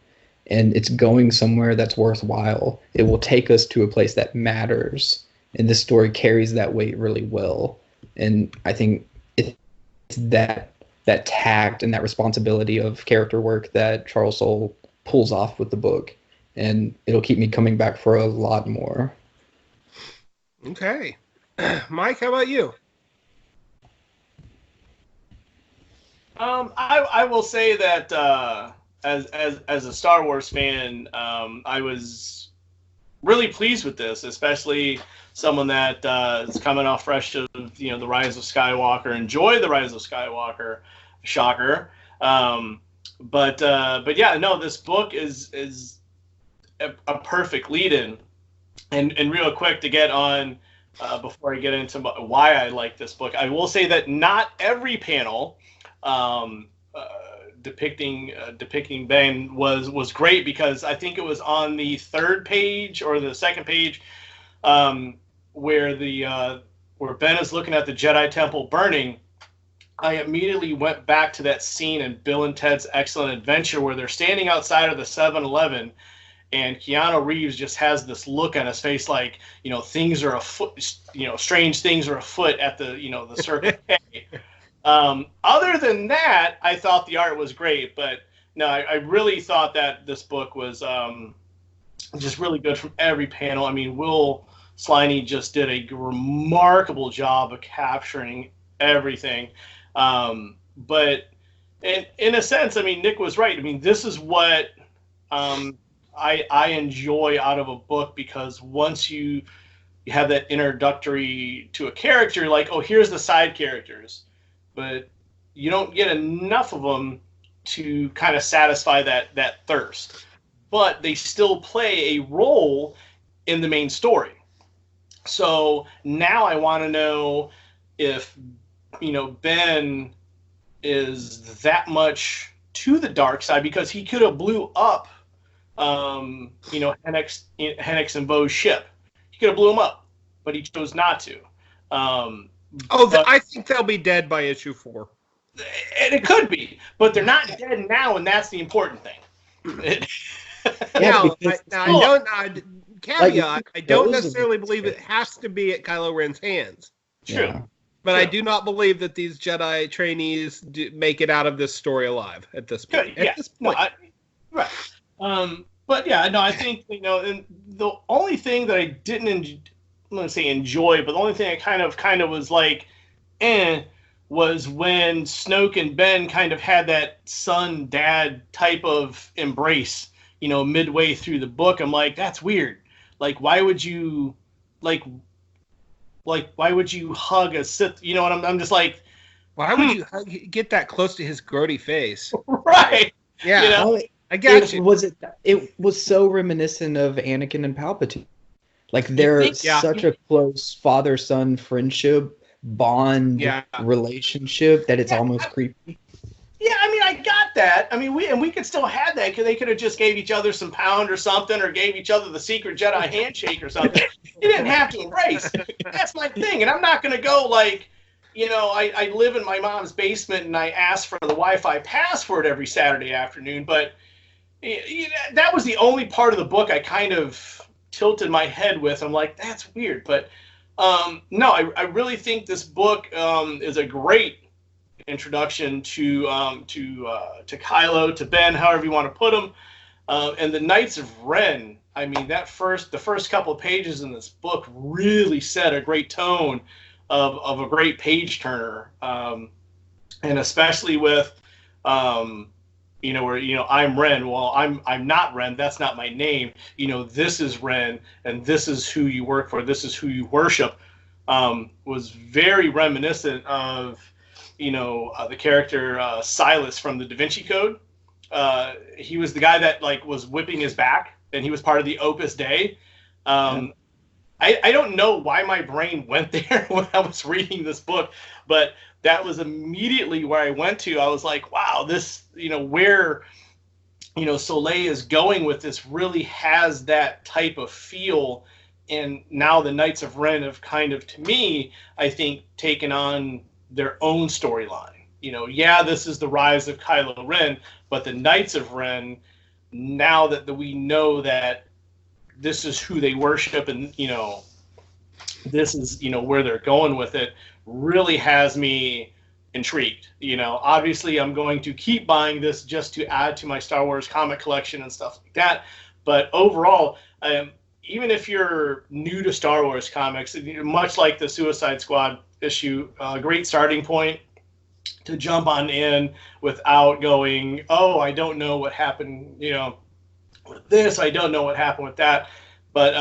And it's going somewhere that's worthwhile. It will take us to a place that matters. And this story carries that weight really well. And I think it's that tact and that responsibility of character work that Charles Soule pulls off with the book. And it'll keep me coming back for a lot more. Okay. Mike, how about you? I will say that as a Star Wars fan, I was really pleased with this, especially someone that is coming off fresh of the Rise of Skywalker. Enjoy the Rise of Skywalker, shocker. But yeah, no, this book is a perfect lead-in. And real quick to get on before I get into why I like this book, I will say that not every panel depicting Ben was great, because I think it was on the third page or the second page where Ben is looking at the Jedi Temple burning. I immediately went back to that scene in Bill and Ted's Excellent Adventure where they're standing outside of the 7-Eleven, and Keanu Reeves just has this look on his face like, things are afoot, strange things are afoot at the Circle K. Other than that, I thought the art was great, but no, I really thought that this book was just really good from every panel. I mean, Will Sliney just did a remarkable job of capturing everything. But in a sense, I mean, Nick was right. I mean, this is what I enjoy out of a book, because once you have that introductory to a character, like, oh, here's the side characters, but you don't get enough of them to kind of satisfy that thirst. But they still play a role in the main story. So now I want to know if, Ben is that much to the dark side, because he could have blew up, Hennick's and Vo's ship. He could have blew him up, but he chose not to. I think they'll be dead by issue 4. And it could be, but they're not dead now, and that's the important thing. I don't necessarily believe it has to be at Kylo Ren's hands. True. Yeah. But I do not believe that these Jedi trainees make it out of this story alive at this point. Good. Yeah. Right. But yeah, no, I think, and the only thing that I didn't, I'm going to say enjoy, but the only thing I kind of was like, was when Snoke and Ben kind of had that son-dad type of embrace, midway through the book. I'm like, that's weird. Like, why would you, why would you hug a Sith? I'm just like, why would you get that close to his grody face? Right. Yeah. I got you. It was so reminiscent of Anakin and Palpatine. Like, they're such a close father-son friendship bond relationship that it's almost creepy. Yeah, I mean, I got that. I mean, we could still have that, because they could have just gave each other some pound or something, or gave each other the secret Jedi handshake or something. You didn't have to embrace. That's my thing, and I'm not going to go like, I live in my mom's basement and I ask for the Wi-Fi password every Saturday afternoon, but that was the only part of the book I kind of tilted my head with. I'm like, that's weird. But no, I really think this book is a great introduction to Kylo, to Ben, however you want to put him, and the Knights of Ren. I mean, the first couple of pages in this book really set a great tone of a great page turner, and especially with where I'm Ren. Well, I'm not Ren. That's not my name. This is Ren, and this is who you work for. This is who you worship. Was very reminiscent of the character Silas from the Da Vinci Code. He was the guy that was whipping his back, and he was part of the Opus Dei. I don't know why my brain went there when I was reading this book, but that was immediately where I went to. I was like, wow, this, where, Soleil is going with this really has that type of feel. And now the Knights of Ren have kind of, to me, I think, taken on their own storyline. This is the rise of Kylo Ren, but the Knights of Ren, now that we know that this is who they worship, and this is where they're going with it, really has me intrigued. Obviously I'm going to keep buying this just to add to my Star Wars comic collection and stuff like that, but overall, even if you're new to Star Wars comics, much like the Suicide Squad issue, a great starting point to jump on in without going, oh, I don't know what happened with this, I don't know what happened with that. But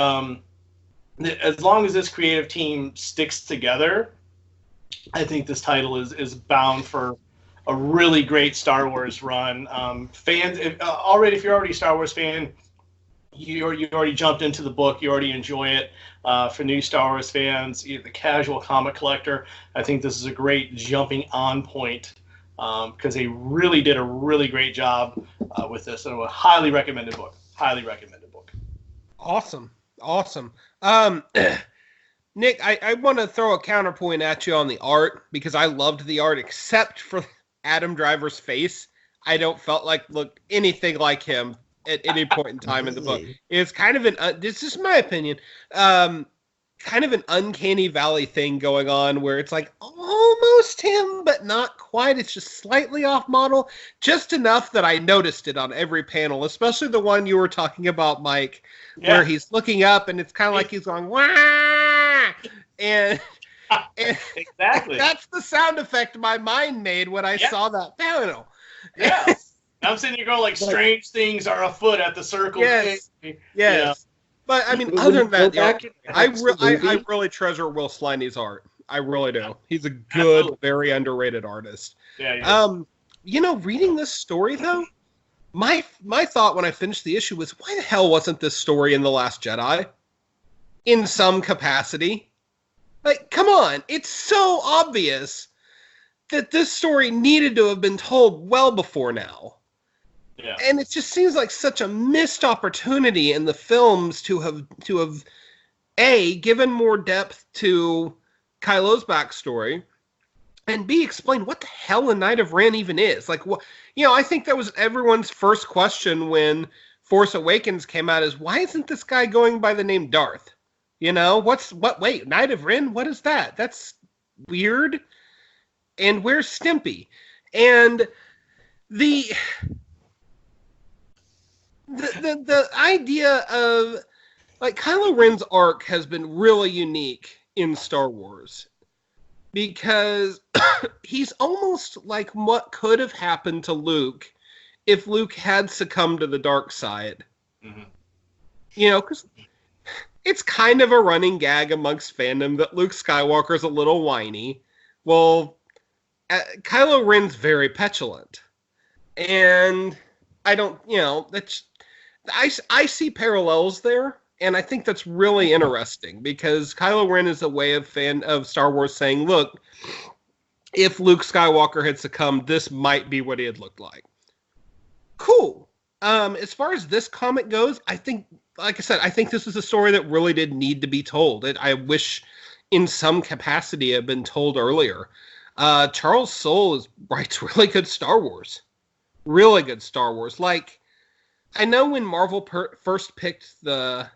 as long as this creative team sticks together, I think this title is bound for a really great Star Wars run. Fans, if you're already a Star Wars fan, you already jumped into the book, you already enjoy it. For new Star Wars fans, the casual comic collector, I think this is a great jumping on point, because they really did a really great job with this, and a highly recommended book. Highly recommended book. Awesome. Nick, I want to throw a counterpoint at you on the art, because I loved the art except for Adam Driver's face. I don't look anything like him at any point in time in the book. It's kind of this is my opinion, kind of an uncanny valley thing going on where it's like almost him, but not quite. It's just slightly off model, just enough that I noticed it on every panel, especially the one you were talking about, Mike, where he's looking up and it's kind of like he's going, wah! And exactly. That's the sound effect my mind made when I saw that panel. Yeah. I'm sitting here going strange things are afoot at the circle. Yes. But I mean, other than that, I really treasure Will Sliney's art. I really do. He's a good, very underrated artist. Yeah. Reading this story though, my thought when I finished the issue was, why the hell wasn't this story in The Last Jedi? In some capacity. Come on, it's so obvious that this story needed to have been told well before now. Yeah. And it just seems like such a missed opportunity in the films to have A, given more depth to Kylo's backstory, and B, explain what the hell a Knight of Ren even is. I think that was everyone's first question when Force Awakens came out, is why isn't this guy going by the name Darth? Wait, Knight of Ren? What is that? That's weird. And where's Stimpy? And the idea of Kylo Ren's arc has been really unique in Star Wars, because he's almost like what could have happened to Luke if Luke had succumbed to the dark side. Mm-hmm. Because it's kind of a running gag amongst fandom that Luke Skywalker's a little whiny. Well, Kylo Ren's very petulant, and I don't, I see parallels there, and I think that's really interesting, because Kylo Ren is a way of Star Wars saying, look, if Luke Skywalker had succumbed, this might be what he had looked like. Cool. As far as this comic goes, I think, like I said, I think this is a story that really did need to be told. I wish in some capacity it had been told earlier. Charles Soule writes really good Star Wars. Really good Star Wars. I know when Marvel first picked the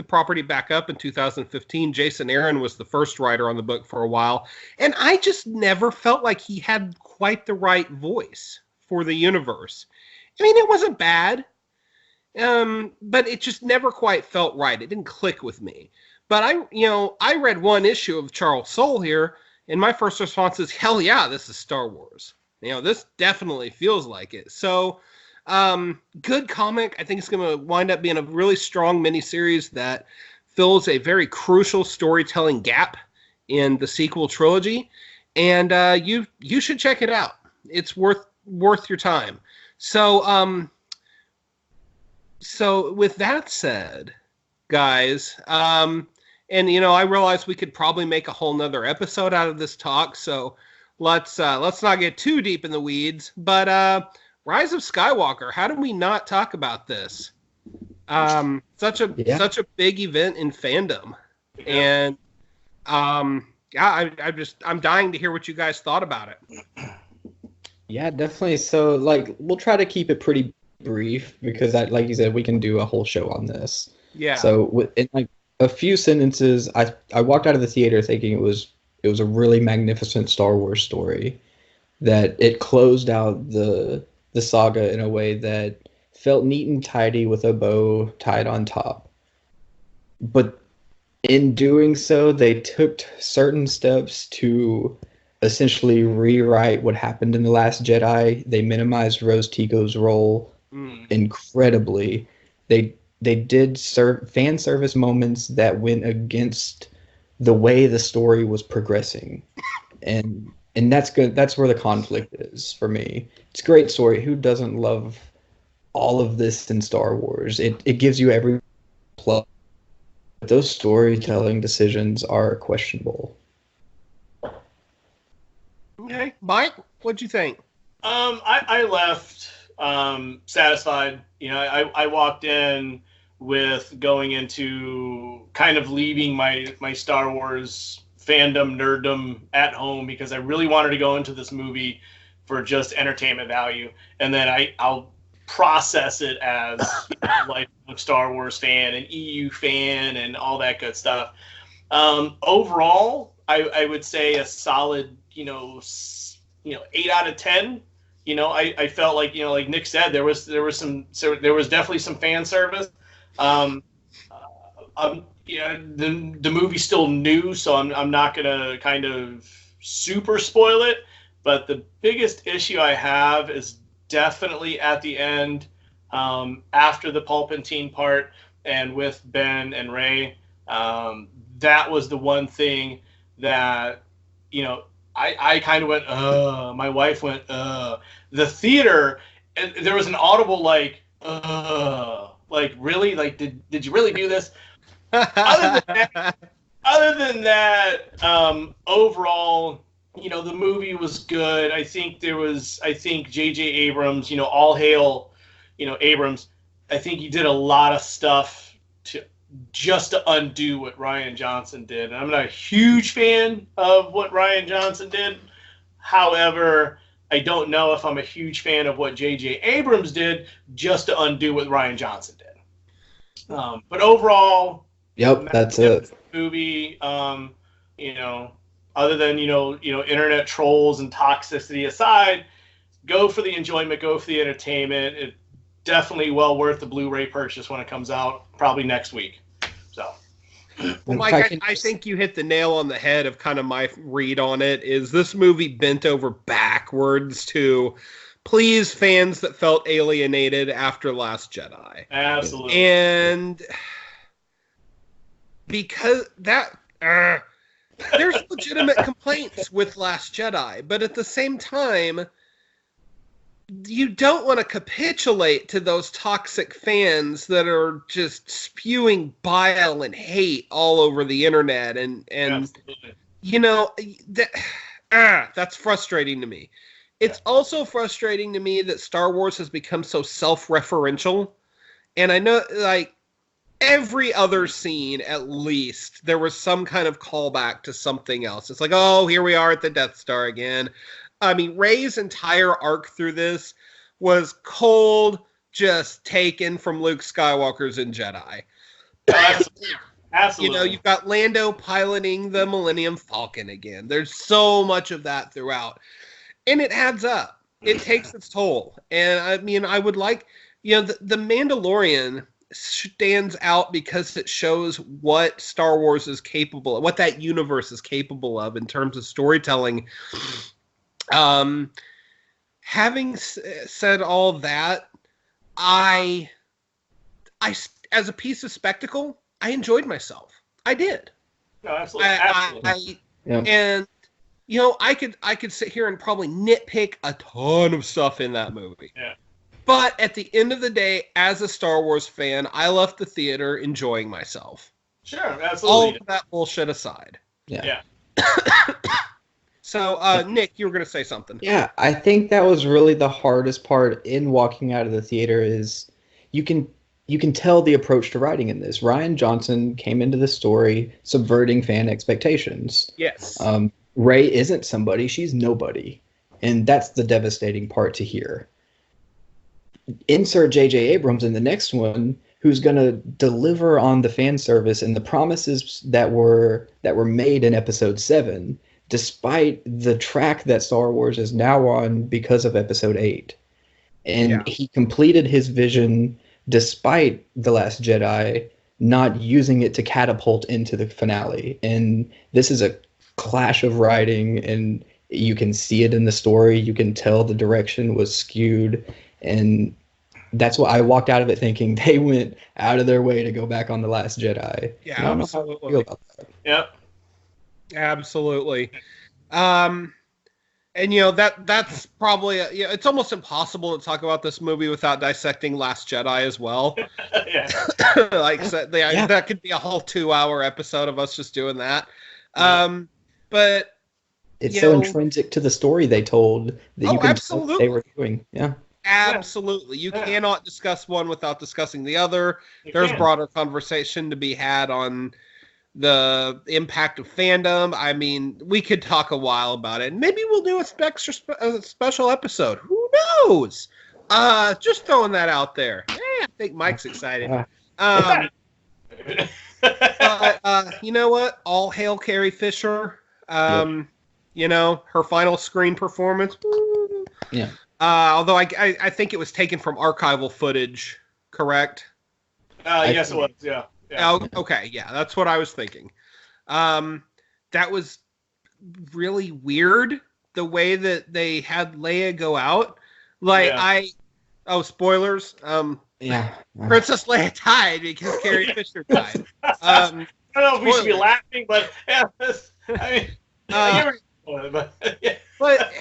property back up in 2015, Jason Aaron was the first writer on the book for a while, and I just never felt like he had quite the right voice for the universe. I mean, it wasn't bad, but it just never quite felt right. It didn't click with me. But I read one issue of Charles Soule here, and my first response is, hell yeah, this is Star Wars. This definitely feels like it. So, good comic. I think it's going to wind up being a really strong miniseries that fills a very crucial storytelling gap in the sequel trilogy, and you should check it out. It's worth your time. So with that said, guys, and I realize we could probably make a whole nother episode out of this talk, so let's not get too deep in the weeds, but Rise of Skywalker, how do we not talk about this? Such a big event in fandom. And I'm dying to hear what you guys thought about it. Yeah, definitely. So we'll try to keep it pretty brief because like you said, we can do a whole show on this. Yeah. So in a few sentences, I walked out of the theater thinking it was a really magnificent Star Wars story, that it closed out the saga in a way that felt neat and tidy with a bow tied on top. But in doing so, they took certain steps to essentially rewrite what happened in The Last Jedi. They minimized Rose Tico's role incredibly. They did fan service moments that went against the way the story was progressing. And that's good. That's where the conflict is for me. It's a great story. Who doesn't love all of this in Star Wars? It gives you every plus. But those storytelling decisions are questionable. Okay, Mike, what'd you think? I left satisfied. I walked in with going into kind of leaving my Star Wars fandom, nerddom at home, because I really wanted to go into this movie for just entertainment value, and then I'll process it as lifelong Star Wars fan and EU fan and all that good stuff. Overall, I would say a solid 8 out of 10. I felt like like Nick said, there was definitely some fan service. The movie's still new, so I'm not gonna kind of super spoil it. But the biggest issue I have is definitely at the end, after the Palpatine part and with Ben and Rey. That was the one thing that I kind of went, my wife went, the theater, and there was an audible really, did you really do this? Other than that, overall, the movie was good. I think J.J. Abrams, all hail, Abrams. I think he did a lot of stuff to undo what Rian Johnson did. And I'm not a huge fan of what Rian Johnson did. However, I don't know if I'm a huge fan of what J.J. Abrams did just to undo what Rian Johnson did. But overall, that's it. Movie, other than internet trolls and toxicity aside, go for the enjoyment, go for the entertainment. It definitely well worth the Blu-ray purchase when it comes out, probably next week. So, well, Mike, I think you hit the nail on the head of kind of my read on it. Is this movie bent over backwards to please fans that felt alienated after Last Jedi? Absolutely. And because that there's legitimate complaints with Last Jedi, but at the same time, you don't want to capitulate to those toxic fans that are just spewing bile and hate all over the internet, and that's frustrating to me. It's also frustrating to me that Star Wars has become so self-referential, and I know, every other scene, at least, there was some kind of callback to something else. It's like, oh, here we are at the Death Star again. I mean, Rey's entire arc through this was cold, just taken from Luke Skywalker's in Jedi. Absolutely. You know, you've got Lando piloting the Millennium Falcon again. There's so much of that throughout. And it adds up. It takes its toll. And I mean, I would like, you know, the Mandalorian stands out because it shows what Star Wars is capable of, what that universe is capable of in terms of storytelling. Having said all that, I as a piece of spectacle, I enjoyed myself. I did. No, absolutely. And you know, I could sit here and probably nitpick a ton of stuff in that movie. Yeah. But at the end of the day, as a Star Wars fan, I left the theater enjoying myself. Sure, absolutely. All of that bullshit aside. Yeah. So, Nick, you were going to say something. Yeah, I think that was really the hardest part in walking out of the theater is you can tell the approach to writing in this. Rian Johnson came into the story subverting fan expectations. Yes. Rey isn't somebody, she's nobody. And that's the devastating part to hear. Insert J.J. Abrams in the next one, who's going to deliver on the fan service and the promises that were made in Episode 7, despite the track that Star Wars is now on because of Episode 8. And he completed his vision despite The Last Jedi not using it to catapult into the finale. And this is a clash of writing, and you can see it in the story. You can tell the direction was skewed. And that's what I walked out of it thinking they went out of their way to go back on The Last Jedi. Yeah, absolutely. Yep. Absolutely. And you know that's probably it's almost impossible to talk about this movie without dissecting Last Jedi as well. That could be a whole 2-hour episode of us just doing that. But it's so intrinsic to the story they told that you can tell what they were doing. Yeah. Absolutely. You cannot discuss one without discussing the other. There's broader conversation to be had on the impact of fandom. I mean, we could talk a while about it. Maybe we'll do a special episode. Who knows? Just throwing that out there. I think Mike's excited. You know what? All hail Carrie Fisher. You know, her final screen performance. Yeah. Although I think it was taken from archival footage, correct? Yes, it was. Yeah. Oh, okay. Yeah, that's what I was thinking. That was really weird, the way that they had Leia go out. Spoilers. Princess Leia died because Carrie Fisher died. I don't know if we should be laughing, but But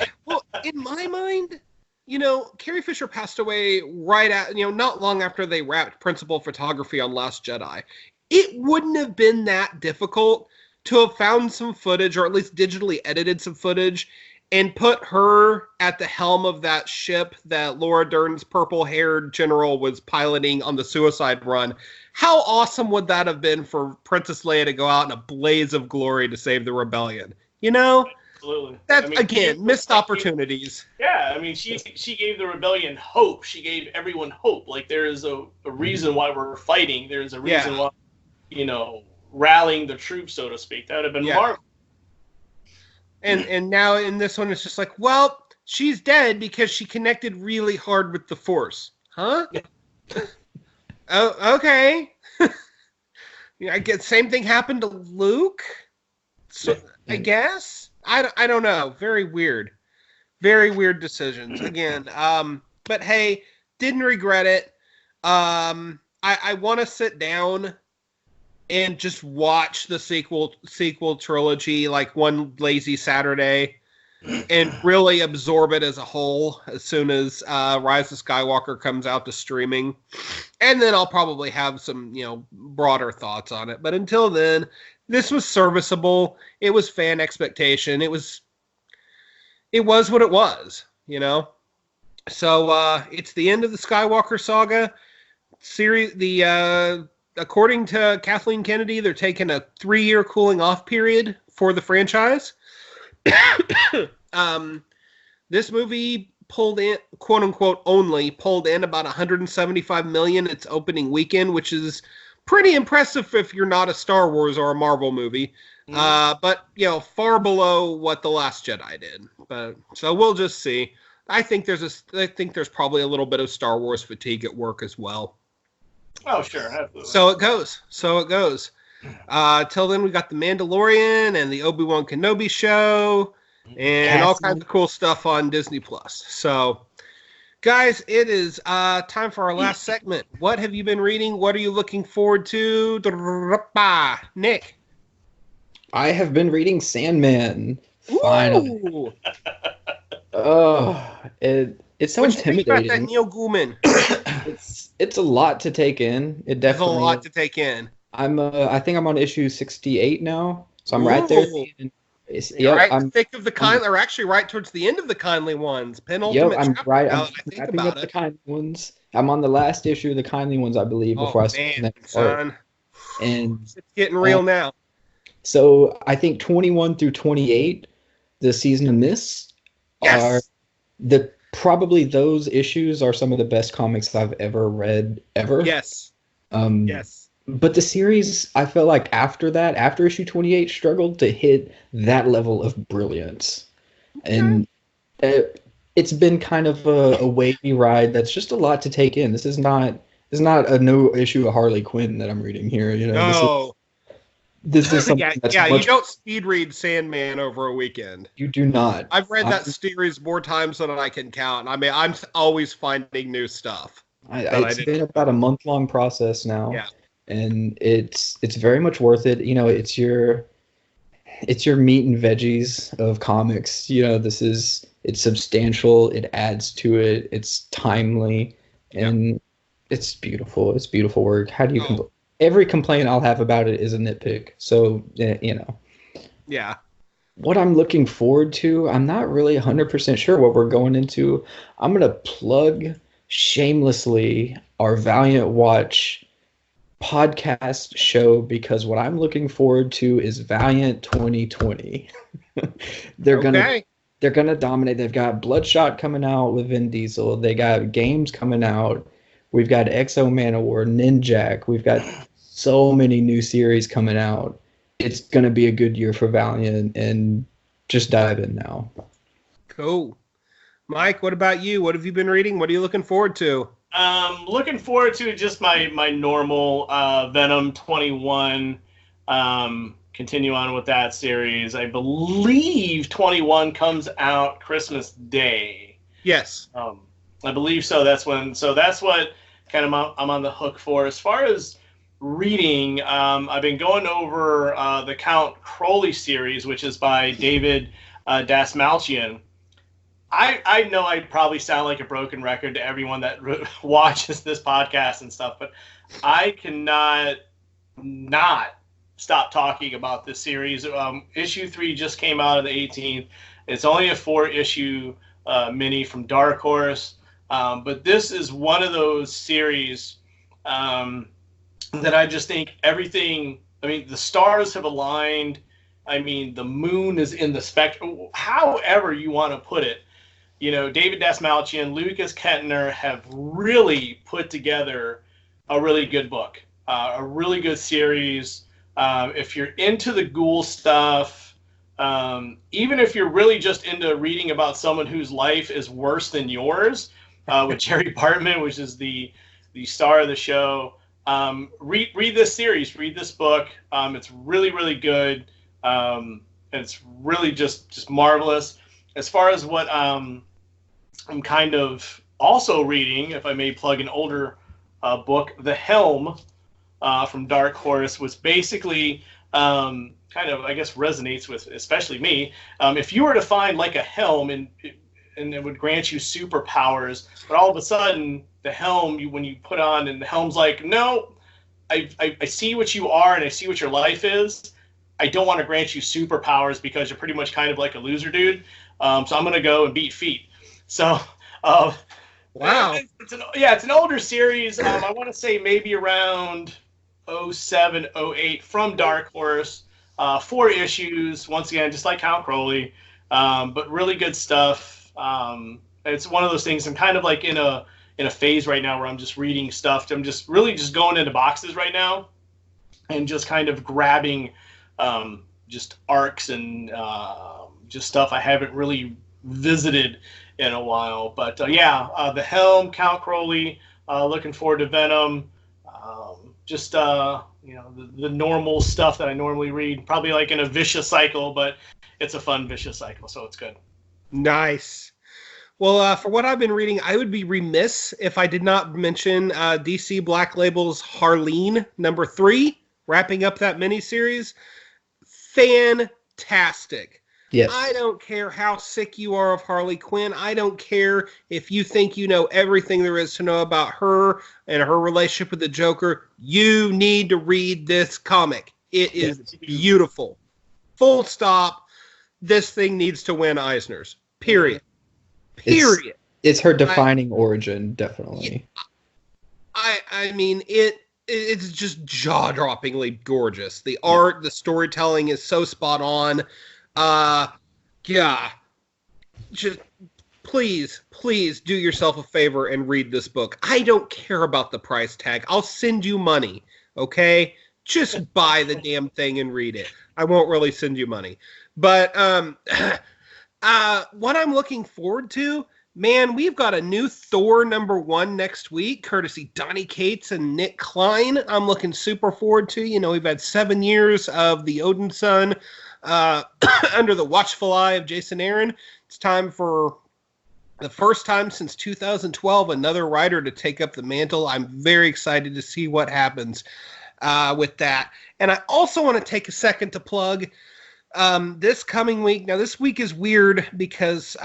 in my mind, you know, Carrie Fisher passed away not long after they wrapped principal photography on Last Jedi. It wouldn't have been that difficult to have found some footage, or at least digitally edited some footage, and put her at the helm of that ship that Laura Dern's purple-haired general was piloting on the Suicide Run. How awesome would that have been for Princess Leia to go out in a blaze of glory to save the rebellion? You know? Absolutely. That's, missed opportunities. Yeah, I mean, she gave the rebellion hope. She gave everyone hope. Like, there is a reason why we're fighting. There's a reason why, rallying the troops, so to speak. That would have been marvelous. And now in this one, it's just like, well, she's dead because she connected really hard with the Force. Huh? Oh, okay. I guess same thing happened to Luke. So I guess. I don't know. Very weird. Very weird decisions. Again, but hey, didn't regret it. I want to sit down and just watch the sequel trilogy like one lazy Saturday and really absorb it as a whole as soon as Rise of Skywalker comes out to streaming. And then I'll probably have some, broader thoughts on it. But until then, this was serviceable. It was fan expectation. It was what it was, So it's the end of the Skywalker saga series. According to Kathleen Kennedy, they're taking a 3-year cooling off period for the franchise. This movie pulled in, quote unquote, only pulled in about 175 million its opening weekend, which is pretty impressive if you're not a Star Wars or a Marvel movie. But far below what The Last Jedi did. But so we'll just see. I think there's probably a little bit of Star Wars fatigue at work as well. Oh, sure, absolutely. So it goes. Till then, we got The Mandalorian and the Obi-Wan Kenobi show and all kinds of cool stuff on Disney Plus. So, guys, it is time for our last segment. What have you been reading? What are you looking forward to? Nick. I have been reading Sandman. Finally. Ooh. Oh, it's so intimidating. What that Neil Gaiman? It's a lot to take in. It definitely is a lot to take in. I think I'm on issue 68 now, so I'm right there. Right in the thick of the kindly, or actually right towards the end of the kindly ones. Penultimate. I'm chapter, right. now I'm that I think wrapping about up the kindly ones. I'm on the last issue of the kindly ones, I believe, before I start the next part. And it's getting real now. So I think 21 through 28, the Season of Mist, are probably those issues are some of the best comics I've ever read ever. Yes. Yes. But the series, I felt like after issue 28, struggled to hit that level of brilliance. Okay. And it's been kind of a wavy ride that's just a lot to take in. This is not a no issue of Harley Quinn that I'm reading here. No. This is something that's you don't speed read Sandman over a weekend. You do not. I've read that series more times than I can count. I mean, I'm always finding new stuff. It's been about a month-long process now. Yeah. And it's very much worth it. It's your meat and veggies of comics. It's substantial. It adds to it. It's timely, and it's beautiful. It's beautiful work. How do you every complaint I'll have about it is a nitpick. So Yeah. What I'm looking forward to, I'm not really 100% sure what we're going into. I'm gonna plug shamelessly our Valiant Watch podcast show, because what I'm looking forward to is Valiant 2020. They're gonna dominate. They've got Bloodshot coming out with Vin Diesel. They got games coming out. We've got Exo Manowar, Ninjak. We've got so many new series coming out. It's gonna be a good year for Valiant, and just dive in now. Cool. Mike, what about you? What have you been reading? What are you looking forward to? Looking forward to just my normal Venom 21. Continue on with that series. I believe 21 comes out Christmas Day. Yes. I believe so. That's what kind of I'm on the hook for. As far as reading, I've been going over the Count Crowley series, which is by David Dasmalchian. I know I probably sound like a broken record to everyone that watches this podcast and stuff, but I cannot not stop talking about this series. Issue 3 just came out on the 18th. It's only a 4-issue mini from Dark Horse, but this is one of those series that I just think everything, the stars have aligned. The moon is in the spectrum, however you want to put it. David Dasmalchian, Lucas Kettner have really put together a really good book, a really good series. If you're into the ghoul stuff, even if you're really just into reading about someone whose life is worse than yours, with Jerry Bartman, which is the star of the show, read this series, read this book. It's really, really good. It's really just marvelous. As far as what I'm kind of also reading, if I may plug an older book, The Helm from Dark Horse, was basically kind of, I guess, resonates with especially me. If you were to find like a helm and it would grant you superpowers, but all of a sudden the helm, when you put on, and the helm's like, no, I see what you are and I see what your life is. I don't want to grant you superpowers because you're pretty much kind of like a loser dude. So I'm going to go and beat feet. So, wow. It's an older series. I want to say maybe around 07, 08 from Dark Horse. 4 issues, once again, just like Count Crowley, but really good stuff. it's one of those things. I'm kind of like in a phase right now where I'm just reading stuff. I'm just really just going into boxes right now and just kind of grabbing just arcs and just stuff I haven't really visited in a while. But The Helm, Count Crowley, looking forward to Venom. Just the normal stuff that I normally read, probably like in a vicious cycle, but it's a fun vicious cycle, so it's good. Nice. Well, for what I've been reading, I would be remiss if I did not mention DC Black Label's Harleen #3, wrapping up that miniseries. Fantastic. Yes. I don't care how sick you are of Harley Quinn. I don't care if you think you know everything there is to know about her and her relationship with the Joker. You need to read this comic. It is beautiful. Full stop. This thing needs to win Eisner's. Period. Period. It's her defining origin, definitely. I mean, it's just jaw-droppingly gorgeous. The art, the storytelling is so spot on. Just please do yourself a favor and read this book. I don't care about the price tag. I'll send you money, okay? Just buy the damn thing and read it. I won't really send you money. But what I'm looking forward to, man, we've got a new Thor #1 next week, courtesy Donny Cates and Nick Klein. I'm looking super forward to. We've had 7 years of the Odin Son under the watchful eye of Jason Aaron. It's time for the first time since 2012 another writer to take up the mantle. I'm very excited to see what happens with that. And I also want to take a second to plug this coming week. Now, this week is weird because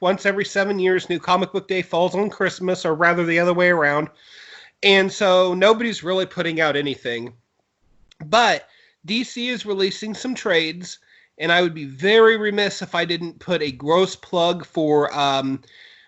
once every 7 years, New Comic Book Day falls on Christmas, or rather the other way around. And so nobody's really putting out anything. But DC is releasing some trades, and I would be very remiss if I didn't put a gross plug for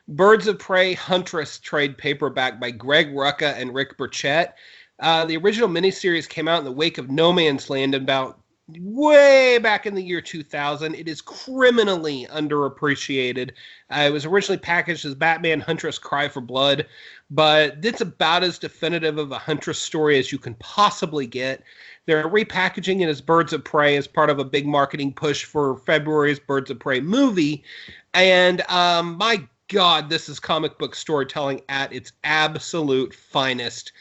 Birds of Prey Huntress trade paperback by Greg Rucka and Rick Burchett. The original miniseries came out in the wake of No Man's Land about way back in the year 2000. It is criminally underappreciated. It was originally packaged as Batman Huntress Cry for Blood, but it's about as definitive of a Huntress story as you can possibly get. They're repackaging it as Birds of Prey as part of a big marketing push for February's Birds of Prey movie. And my God, this is comic book storytelling at its absolute finest.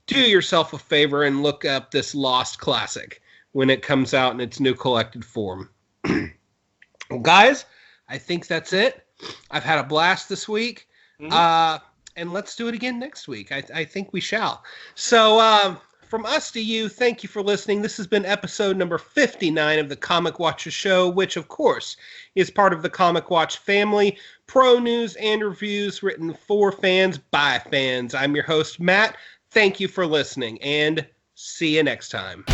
Do yourself a favor and look up this lost classic when it comes out in its new collected form. Well, guys, I think that's it. I've had a blast this week. Mm-hmm. And let's do it again next week. I think we shall. So, from us to you, thank you for listening. This has been episode number 59 of the Comic Watchers Show, which, of course, is part of the Comic Watch family. Pro news and reviews written for fans by fans. I'm your host, Matt. Thank you for listening, and see you next time.